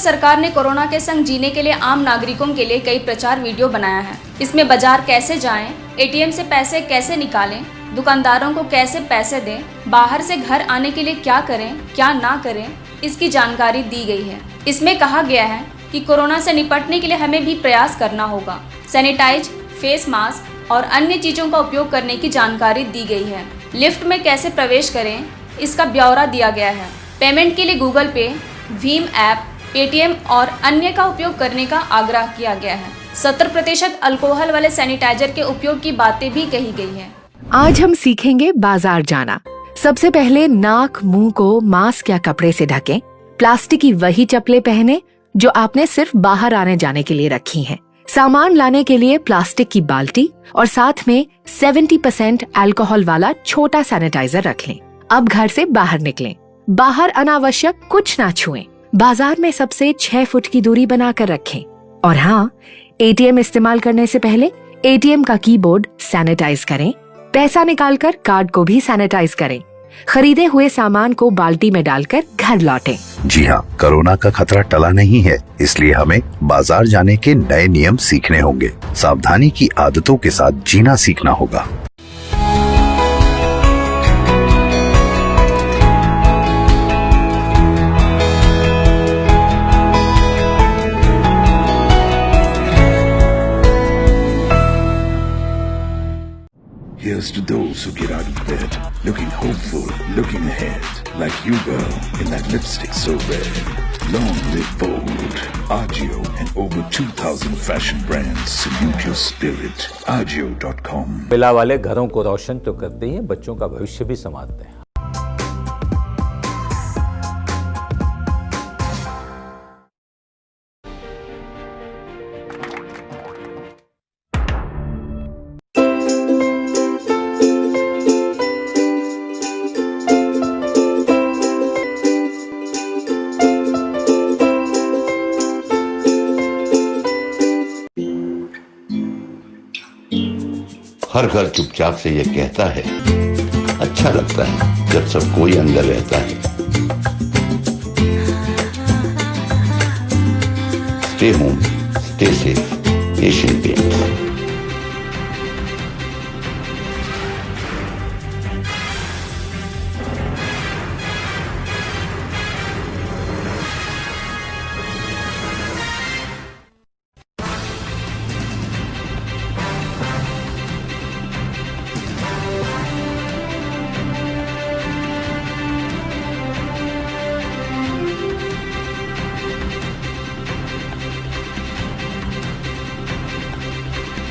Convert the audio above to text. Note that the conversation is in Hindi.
सरकार ने कोरोना के संग जीने के लिए आम नागरिकों के लिए कई प्रचार वीडियो बनाया है। इसमें बाजार कैसे जाएं, एटीएम से पैसे कैसे निकालें, दुकानदारों को कैसे पैसे दें, बाहर से घर आने के लिए क्या करें क्या ना करें, इसकी जानकारी दी गई है। इसमें कहा गया है कि कोरोना से निपटने के लिए हमें भी प्रयास करना होगा। सैनिटाइज, फेस मास्क और अन्य चीज़ों का उपयोग करने की जानकारी दी गई है। लिफ्ट में कैसे प्रवेश करें, इसका ब्यौरा दिया गया है। पेमेंट के लिए गूगल पे, भीम ऐप, पेटीएम और अन्य का उपयोग करने का आग्रह किया गया है। 70% अल्कोहल वाले सैनिटाइजर के उपयोग की बातें भी कही गई है। आज हम सीखेंगे बाजार जाना। सबसे पहले नाक मुंह को मास्क या कपड़े से ढकें। प्लास्टिक की वही चप्पलें पहने जो आपने सिर्फ बाहर आने जाने के लिए रखी हैं। सामान लाने के लिए प्लास्टिक की बाल्टी और साथ में 70% अल्कोहल वाला छोटा सैनिटाइजर रख लें। अब घर से बाहर निकलें। बाहर अनावश्यक कुछ ना छुएं। बाजार में सबसे 6 फुट की दूरी बनाकर रखें। और हाँ, एटीएम इस्तेमाल करने से पहले एटीएम का कीबोर्ड सैनिटाइज करें। पैसा निकालकर कार्ड को भी सैनिटाइज करें। खरीदे हुए सामान को बाल्टी में डालकर घर लौटें। जी हाँ, कोरोना का खतरा टला नहीं है, इसलिए हमें बाजार जाने के नए नियम सीखने होंगे। सावधानी की आदतों के साथ जीना सीखना होगा। Here's to those who get out of bed, looking hopeful, looking ahead, like you girl, in that lipstick so red. Long live Bold, Agio and over 2,000 fashion brands salute your spirit. Agio.com। मिला वाले घरों को रोशन तो करते ही हैं, बच्चों का भविष्य भी संवारते हैं। हर घर चुपचाप से ये कहता है, अच्छा लगता है जब सब कोई अंदर रहता है। Stay home, stay safe, Asian paints.